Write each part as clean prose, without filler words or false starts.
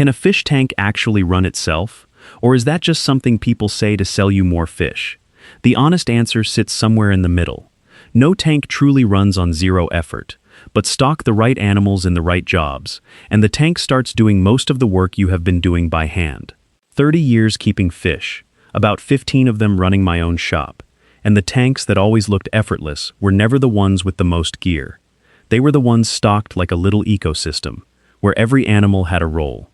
Can a fish tank actually run itself? Or is that just something people say to sell you more fish? The honest answer sits somewhere in the middle. No tank truly runs on zero effort, but stock the right animals in the right jobs, and the tank starts doing most of the work you have been doing by hand. 30 years keeping fish, about 15 of them running my own shop, and the tanks that always looked effortless were never the ones with the most gear. They were the ones stocked like a little ecosystem, where every animal had a role.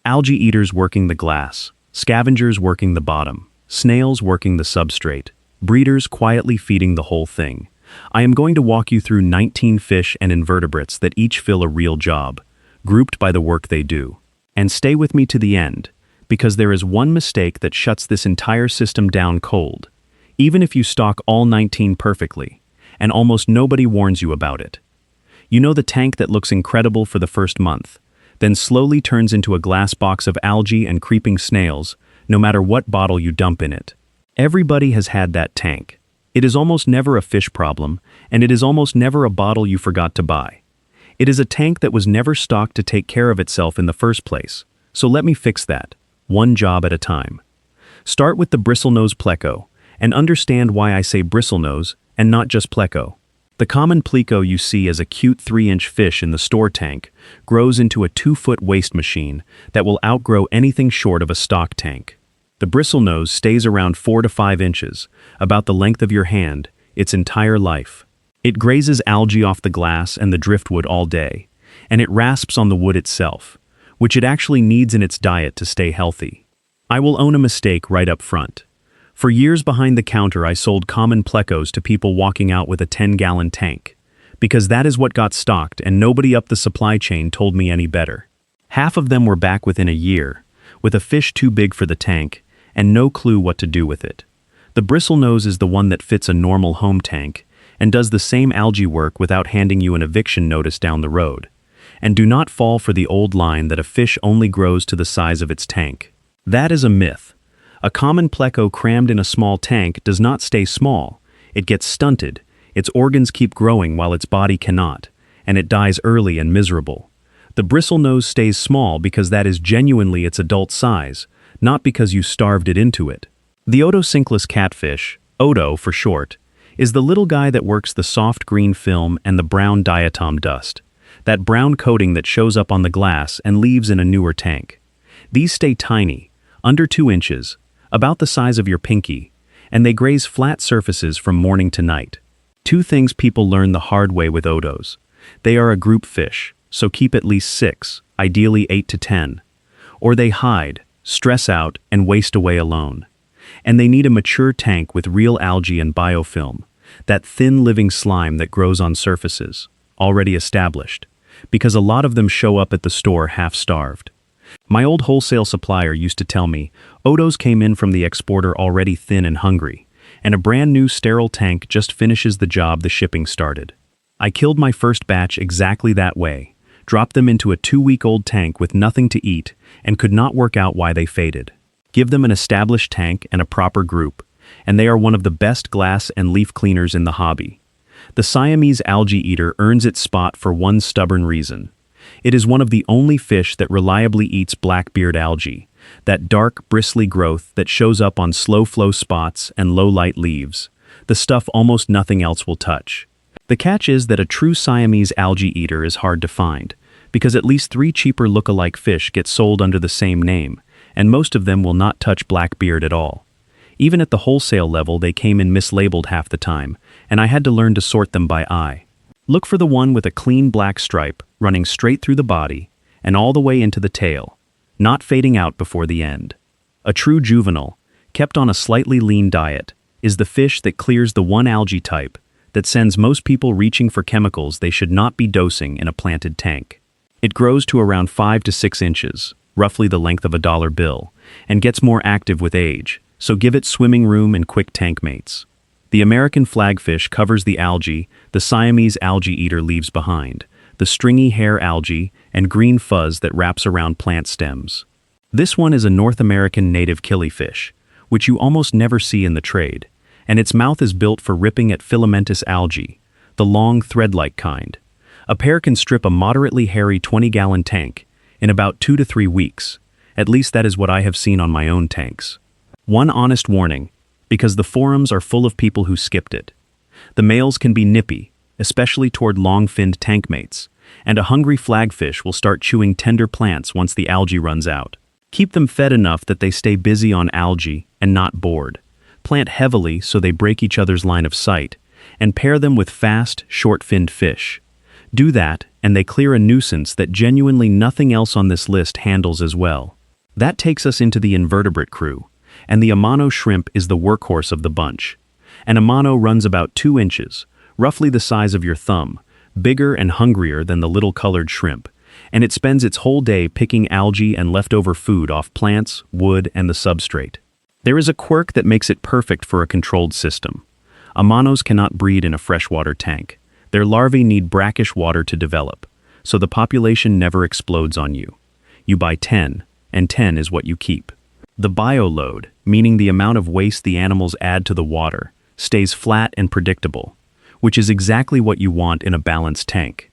Algae eaters working the glass, scavengers working the bottom, snails working the substrate, breeders quietly feeding the whole thing. I am going to walk you through 19 fish and invertebrates that each fill a real job, grouped by the work they do. And stay with me to the end, because there is one mistake that shuts this entire system down cold, even if you stock all 19 perfectly, and almost nobody warns you about it. You know the tank that looks incredible for the first month, then slowly turns into a glass box of algae and creeping snails, no matter what bottle you dump in it. Everybody has had that tank. It is almost never a fish problem, and it is almost never a bottle you forgot to buy. It is a tank that was never stocked to take care of itself in the first place, so let me fix that, one job at a time. Start with the bristlenose pleco, and understand why I say bristlenose and not just pleco. The common pleco you see as a cute 3-inch fish in the store tank grows into a 2-foot waste machine that will outgrow anything short of a stock tank. The bristlenose stays around 4 to 5 inches, about the length of your hand, its entire life. It grazes algae off the glass and the driftwood all day, and it rasps on the wood itself, which it actually needs in its diet to stay healthy. I will own a mistake right up front. For years behind the counter I sold common plecos to people walking out with a 10-gallon tank, because that is what got stocked and nobody up the supply chain told me any better. Half of them were back within a year, with a fish too big for the tank, and no clue what to do with it. The bristlenose is the one that fits a normal home tank, and does the same algae work without handing you an eviction notice down the road. And do not fall for the old line that a fish only grows to the size of its tank. That is a myth. A common pleco crammed in a small tank does not stay small. It gets stunted, its organs keep growing while its body cannot, and it dies early and miserable. The bristlenose stays small because that is genuinely its adult size, not because you starved it into it. The Otocinclus catfish, Oto for short, is the little guy that works the soft green film and the brown diatom dust, that brown coating that shows up on the glass and leaves in a newer tank. These stay tiny, under 2 inches, about the size of your pinky, and they graze flat surfaces from morning to night. 2 things people learn the hard way with Otos. They are a group fish, so keep at least 6, ideally 8 to 10. Or they hide, stress out, and waste away alone. And they need a mature tank with real algae and biofilm, that thin living slime that grows on surfaces, already established, because a lot of them show up at the store half-starved. My old wholesale supplier used to tell me, Otos came in from the exporter already thin and hungry, and a brand new sterile tank just finishes the job the shipping started. I killed my first batch exactly that way, dropped them into a 2-week-old tank with nothing to eat, and could not work out why they faded. Give them an established tank and a proper group, and they are one of the best glass and leaf cleaners in the hobby. The Siamese algae eater earns its spot for one stubborn reason. It is one of the only fish that reliably eats blackbeard algae, that dark, bristly growth that shows up on slow-flow spots and low-light leaves, the stuff almost nothing else will touch. The catch is that a true Siamese algae eater is hard to find, because at least 3 cheaper look-alike fish get sold under the same name, and most of them will not touch blackbeard at all. Even at the wholesale level they came in mislabeled half the time, and I had to learn to sort them by eye. Look for the one with a clean black stripe running straight through the body and all the way into the tail, not fading out before the end. A true juvenile, kept on a slightly lean diet, is the fish that clears the one algae type that sends most people reaching for chemicals they should not be dosing in a planted tank. It grows to around 5 to 6 inches, roughly the length of a dollar bill, and gets more active with age, so give it swimming room and quick tank mates. The American flagfish covers the algae the Siamese algae eater leaves behind, the stringy hair algae and green fuzz that wraps around plant stems. This one is a North American native killifish, which you almost never see in the trade, and its mouth is built for ripping at filamentous algae, the long thread-like kind. A pair can strip a moderately hairy 20-gallon tank, in about 2 to 3 weeks. At least that is what I have seen on my own tanks. One honest warning, because the forums are full of people who skipped it. The males can be nippy, especially toward long-finned tank mates, and a hungry flagfish will start chewing tender plants once the algae runs out. Keep them fed enough that they stay busy on algae and not bored. Plant heavily so they break each other's line of sight, and pair them with fast, short-finned fish. Do that, and they clear a nuisance that genuinely nothing else on this list handles as well. That takes us into the invertebrate crew, and the Amano shrimp is the workhorse of the bunch. An Amano runs about 2 inches, roughly the size of your thumb, bigger and hungrier than the little colored shrimp, and it spends its whole day picking algae and leftover food off plants, wood, and the substrate. There is a quirk that makes it perfect for a controlled system. Amanos cannot breed in a freshwater tank. Their larvae need brackish water to develop, so the population never explodes on you. You buy 10, and 10 is what you keep. The bioload, meaning the amount of waste the animals add to the water, stays flat and predictable, which is exactly what you want in a balanced tank.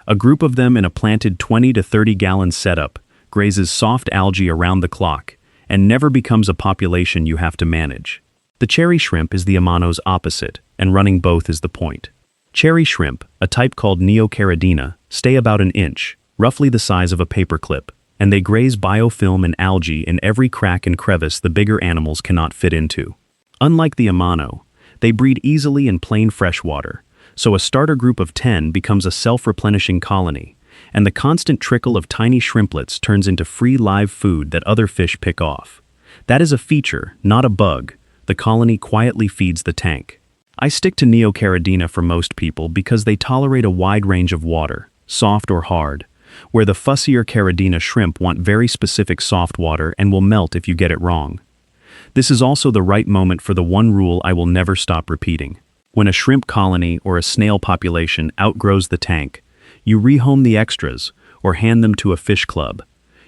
A group of them in a planted 20 to 30 gallon setup grazes soft algae around the clock and never becomes a population you have to manage. The cherry shrimp is the Amano's opposite, and running both is the point. Cherry shrimp, a type called Neocaridina, stay about an inch, roughly the size of a paperclip, and they graze biofilm and algae in every crack and crevice the bigger animals cannot fit into. Unlike the Amano, they breed easily in plain freshwater, so a starter group of 10 becomes a self-replenishing colony, and the constant trickle of tiny shrimplets turns into free live food that other fish pick off. That is a feature, not a bug. The colony quietly feeds the tank. I stick to Neocaridina for most people because they tolerate a wide range of water, soft or hard, where the fussier Caridina shrimp want very specific soft water and will melt if you get it wrong. This is also the right moment for the one rule I will never stop repeating. When a shrimp colony or a snail population outgrows the tank, you rehome the extras or hand them to a fish club.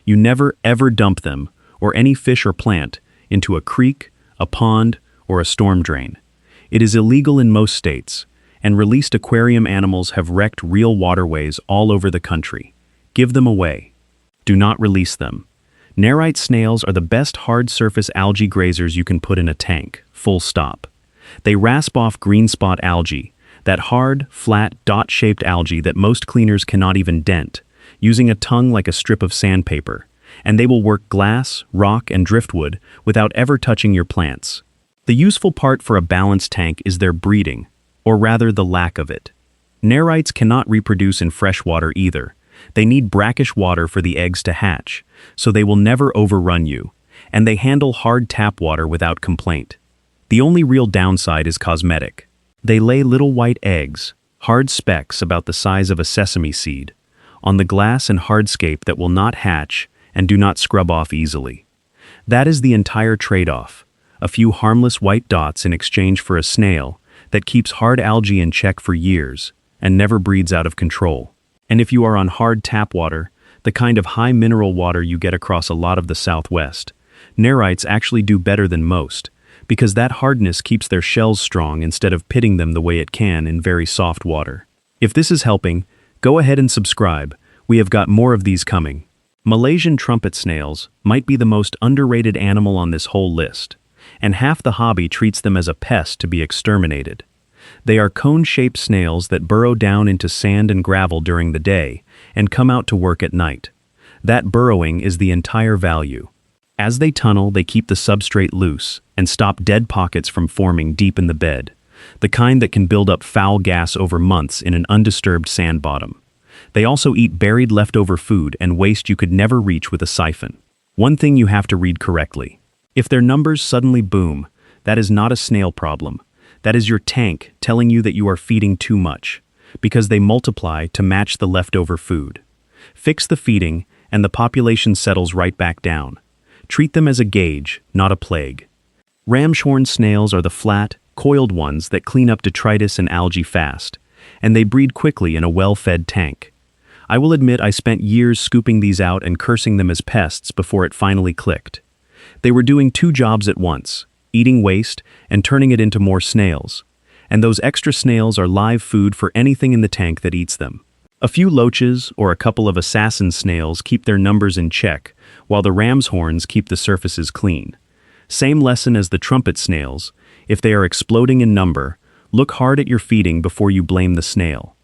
You never ever dump them, or any fish or plant, into a creek, a pond, or a storm drain. It is illegal in most states, and released aquarium animals have wrecked real waterways all over the country. Give them away. Do not release them. Nerite snails are the best hard surface algae grazers you can put in a tank, full stop. They rasp off green spot algae, that hard, flat, dot-shaped algae that most cleaners cannot even dent, using a tongue like a strip of sandpaper, and they will work glass, rock, and driftwood without ever touching your plants. The useful part for a balanced tank is their breeding, or rather the lack of it. Nerites cannot reproduce in fresh water either. They need brackish water for the eggs to hatch, so they will never overrun you, and they handle hard tap water without complaint. The only real downside is cosmetic. They lay little white eggs, hard specks about the size of a sesame seed, on the glass and hardscape that will not hatch and do not scrub off easily. That is the entire trade-off, a few harmless white dots in exchange for a snail that keeps hard algae in check for years and never breeds out of control. And if you are on hard tap water, the kind of high mineral water you get across a lot of the Southwest, nerites actually do better than most, because that hardness keeps their shells strong instead of pitting them the way it can in very soft water. If this is helping, go ahead and subscribe. We have got more of these coming. Malaysian trumpet snails might be the most underrated animal on this whole list, and half the hobby treats them as a pest to be exterminated. They are cone-shaped snails that burrow down into sand and gravel during the day and come out to work at night. That burrowing is the entire value. As they tunnel, they keep the substrate loose and stop dead pockets from forming deep in the bed, the kind that can build up foul gas over months in an undisturbed sand bottom. They also eat buried leftover food and waste you could never reach with a siphon. One thing you have to read correctly. If their numbers suddenly boom, that is not a snail problem. That is your tank telling you that you are feeding too much, because they multiply to match the leftover food. Fix the feeding, and the population settles right back down. Treat them as a gauge, not a plague. Ramshorn snails are the flat, coiled ones that clean up detritus and algae fast, and they breed quickly in a well-fed tank. I will admit I spent years scooping these out and cursing them as pests before it finally clicked. They were doing 2 jobs at once, eating waste and turning it into more snails. And those extra snails are live food for anything in the tank that eats them. A few loaches or a couple of assassin snails keep their numbers in check, while the ram's horns keep the surfaces clean. Same lesson as the trumpet snails: if they are exploding in number, look hard at your feeding before you blame the snail.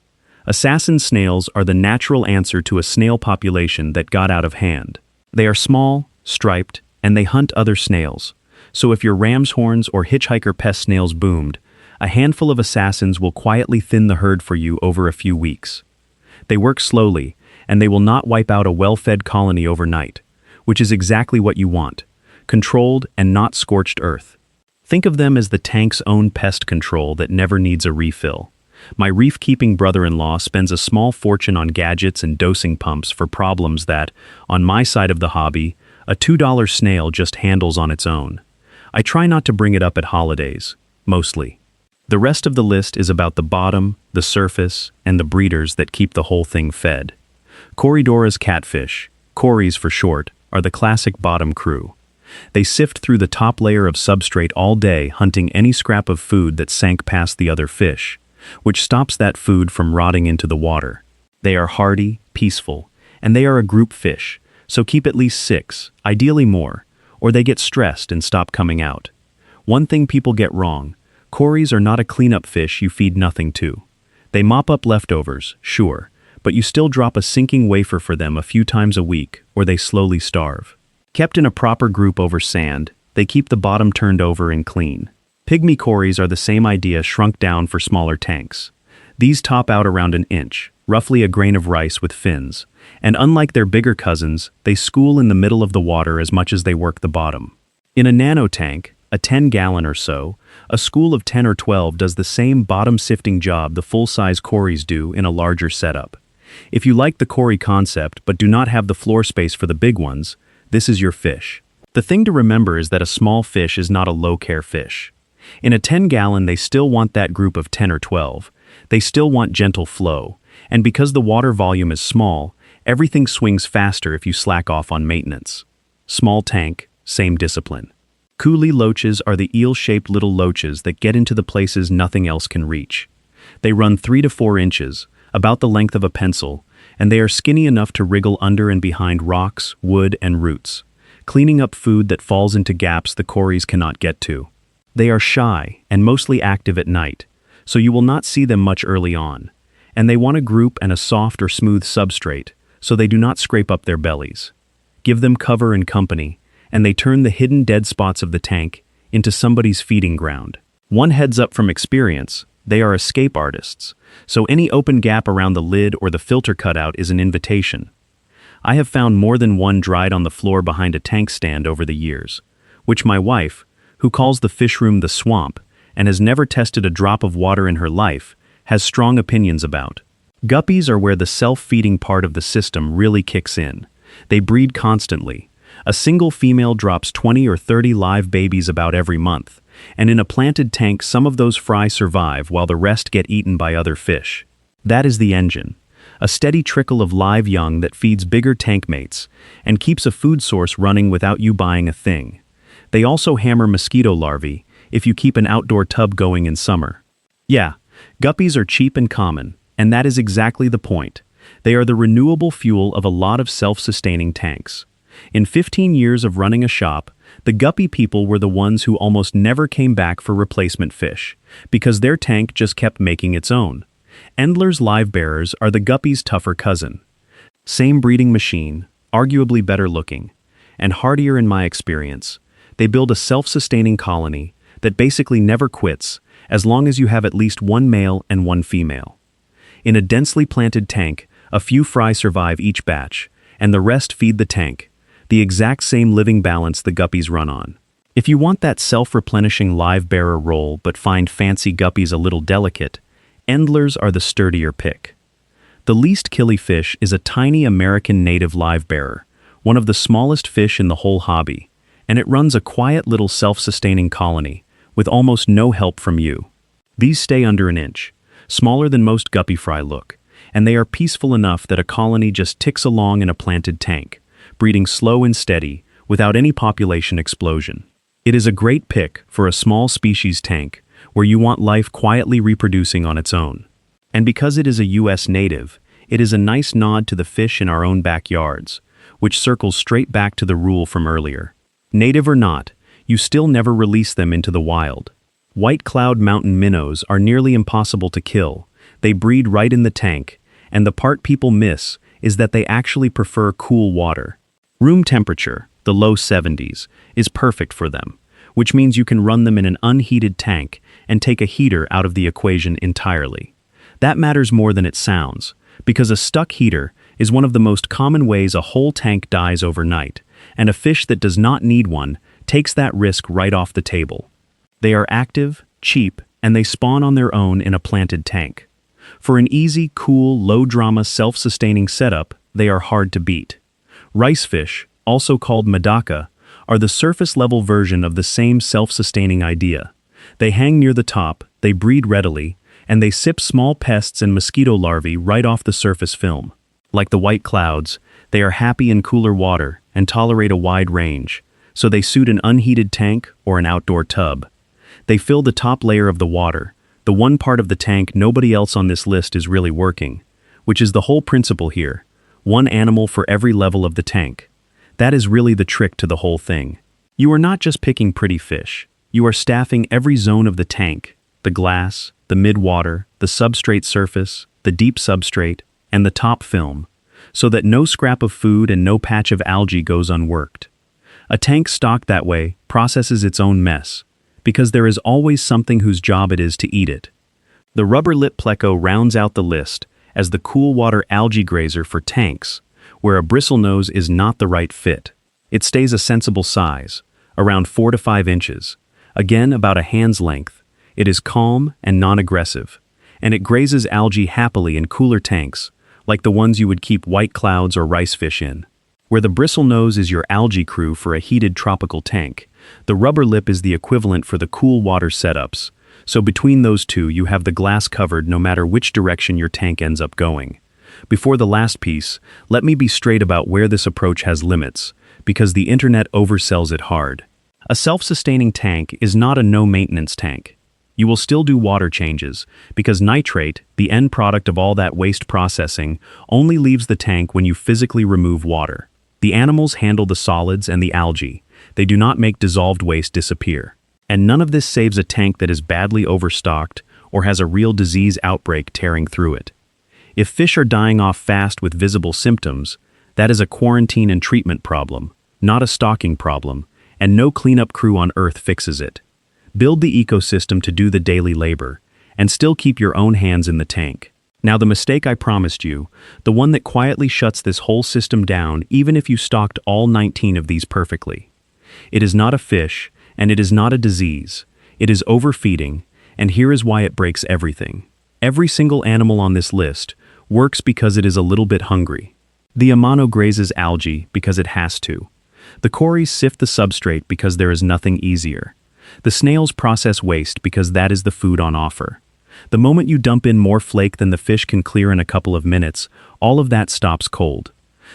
Assassin snails are the natural answer to a snail population that got out of hand. They are small, striped, and they hunt other snails. So if your ram's horns or hitchhiker pest snails boomed, a handful of assassins will quietly thin the herd for you over a few weeks. They work slowly, and they will not wipe out a well-fed colony overnight, which is exactly what you want: controlled and not scorched earth. Think of them as the tank's own pest control that never needs a refill. My reef-keeping brother-in-law spends a small fortune on gadgets and dosing pumps for problems that, on my side of the hobby, a $2 snail just handles on its own. I try not to bring it up at holidays, mostly. The rest of the list is about the bottom, the surface, and the breeders that keep the whole thing fed. Corydoras catfish, Cories for short, are the classic bottom crew. They sift through the top layer of substrate all day, hunting any scrap of food that sank past the other fish, which stops that food from rotting into the water. They are hardy, peaceful, and they are a group fish, so keep at least 6, ideally more, or they get stressed and stop coming out. One thing people get wrong: Cories are not a cleanup fish you feed nothing to. They mop up leftovers, sure, but you still drop a sinking wafer for them a few times a week, or they slowly starve. Kept in a proper group over sand, they keep the bottom turned over and clean. Pygmy Cories are the same idea shrunk down for smaller tanks. These top out around an inch, roughly a grain of rice with fins, and unlike their bigger cousins, they school in the middle of the water as much as they work the bottom. In a nano tank, a 10-gallon or so, a school of 10 or 12 does the same bottom-sifting job the full-size Cories do in a larger setup. If you like the Cory concept but do not have the floor space for the big ones, this is your fish. The thing to remember is that a small fish is not a low-care fish. In a 10-gallon, they still want that group of 10 or 12. They still want gentle flow, and because the water volume is small, everything swings faster if you slack off on maintenance. Small tank, same discipline. Coolie loaches are the eel-shaped little loaches that get into the places nothing else can reach. They run 3 to 4 inches, about the length of a pencil, and they are skinny enough to wriggle under and behind rocks, wood, and roots, cleaning up food that falls into gaps the Cories cannot get to. They are shy and mostly active at night, so you will not see them much early on, and they want a group and a soft or smooth substrate, so they do not scrape up their bellies. Give them cover and company, and they turn the hidden dead spots of the tank into somebody's feeding ground. One heads up from experience: they are escape artists, so any open gap around the lid or the filter cutout is an invitation. I have found more than one dried on the floor behind a tank stand over the years, which my wife, who calls the fish room the swamp and has never tested a drop of water in her life, has strong opinions about. Guppies are where the self-feeding part of the system really kicks in. They breed constantly. A single female drops 20 or 30 live babies about every month, and in a planted tank some of those fry survive while the rest get eaten by other fish. That is the engine. A steady trickle of live young that feeds bigger tank mates and keeps a food source running without you buying a thing. They also hammer mosquito larvae if you keep an outdoor tub going in summer. Yeah, guppies are cheap and common, and that is exactly the point. They are the renewable fuel of a lot of self-sustaining tanks. In 15 years of running a shop, the guppy people were the ones who almost never came back for replacement fish, because their tank just kept making its own. Endler's live bearers are the guppy's tougher cousin. Same breeding machine, arguably better looking, and hardier in my experience. They build a self-sustaining colony that basically never quits as long as you have at least one male and one female. In a densely planted tank, a few fry survive each batch, and the rest feed the tank, the exact same living balance the guppies run on. If you want that self-replenishing live bearer role but find fancy guppies a little delicate, Endlers are the sturdier pick. The least killifish is a tiny American native live bearer, one of the smallest fish in the whole hobby, and it runs a quiet little self-sustaining colony with almost no help from you. These stay under an inch, smaller than most guppy fry look, and they are peaceful enough that a colony just ticks along in a planted tank, breeding slow and steady, without any population explosion. It is a great pick for a small species tank where you want life quietly reproducing on its own. And because it is a US native, It is a nice nod to the fish in our own backyards, which circles straight back to the rule from earlier. Native or not, you still never release them into the wild. White cloud mountain minnows are nearly impossible to kill. They breed right in the tank, and the part people miss is that they actually prefer cool water. Room temperature, the low 70s, is perfect for them, which means you can run them in an unheated tank and take a heater out of the equation entirely. That matters more than it sounds, because a stuck heater is one of the most common ways a whole tank dies overnight, and a fish that does not need one takes that risk right off the table. They are active, cheap, and they spawn on their own in a planted tank. For an easy, cool, low-drama, self-sustaining setup, they are hard to beat. Rice fish, also called Medaka, are the surface-level version of the same self-sustaining idea. They hang near the top, they breed readily, and they sip small pests and mosquito larvae right off the surface film. Like the white clouds, they are happy in cooler water and tolerate a wide range, so they suit an unheated tank or an outdoor tub. They fill the top layer of the water, the one part of the tank nobody else on this list is really working, which is the whole principle here. One animal for every level of the tank. That is really the trick to the whole thing. You are not just picking pretty fish. You are staffing every zone of the tank, the glass, the mid-water, the substrate surface, the deep substrate, and the top film, so that no scrap of food and no patch of algae goes unworked. A tank stocked that way processes its own mess, because there is always something whose job it is to eat it. The rubber lip pleco rounds out the list as the cool water algae grazer for tanks, where a bristlenose is not the right fit. It stays a sensible size, around 4 to 5 inches, again about a hand's length. It is calm and non-aggressive, and it grazes algae happily in cooler tanks, like the ones you would keep white clouds or rice fish in. Where the bristlenose is your algae crew for a heated tropical tank, the rubber lip is the equivalent for the cool water setups, so between those two you have the glass covered no matter which direction your tank ends up going. Before the last piece, let me be straight about where this approach has limits, because the internet oversells it hard. A self-sustaining tank is not a no-maintenance tank. You will still do water changes, because nitrate, the end product of all that waste processing, only leaves the tank when you physically remove water. The animals handle the solids and the algae. They do not make dissolved waste disappear. And none of this saves a tank that is badly overstocked or has a real disease outbreak tearing through it. If fish are dying off fast with visible symptoms, that is a quarantine and treatment problem, not a stocking problem, and no cleanup crew on Earth fixes it. Build the ecosystem to do the daily labor, and still keep your own hands in the tank. Now the mistake I promised you, the one that quietly shuts this whole system down even if you stocked all 19 of these perfectly. It is not a fish, and it is not a disease. It is overfeeding, and here is why it breaks everything. Every single animal on this list works because it is a little bit hungry. The amano grazes algae because it has to. The cories sift the substrate because there is nothing easier. The snails process waste because that is the food on offer. The moment you dump in more flake than the fish can clear in a couple of minutes, all of that stops cold.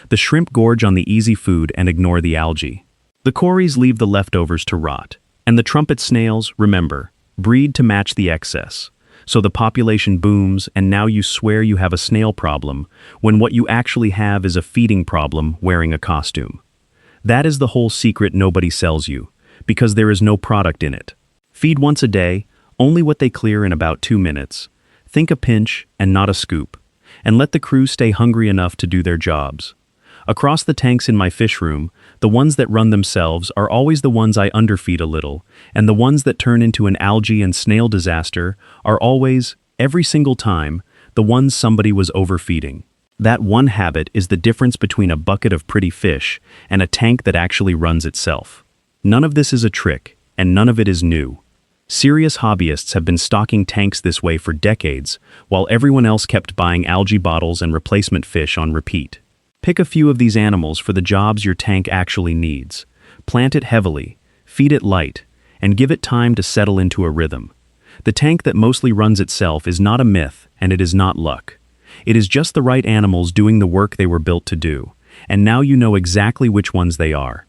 The shrimp gorge on the easy food and ignore the algae. The cories leave the leftovers to rot. And the trumpet snails, remember, breed to match the excess. So the population booms, and now you swear you have a snail problem, when what you actually have is a feeding problem wearing a costume. That is the whole secret nobody sells you, because there is no product in it. Feed once a day, only what they clear in about 2 minutes. Think a pinch and not a scoop, and let the crew stay hungry enough to do their jobs. Across the tanks in my fish room, the ones that run themselves are always the ones I underfeed a little, and the ones that turn into an algae and snail disaster are always, every single time, the ones somebody was overfeeding. That one habit is the difference between a bucket of pretty fish and a tank that actually runs itself. None of this is a trick, and none of it is new. Serious hobbyists have been stocking tanks this way for decades, while everyone else kept buying algae bottles and replacement fish on repeat. Pick a few of these animals for the jobs your tank actually needs. Plant it heavily, feed it light, and give it time to settle into a rhythm. The tank that mostly runs itself is not a myth, and it is not luck. It is just the right animals doing the work they were built to do, and now you know exactly which ones they are.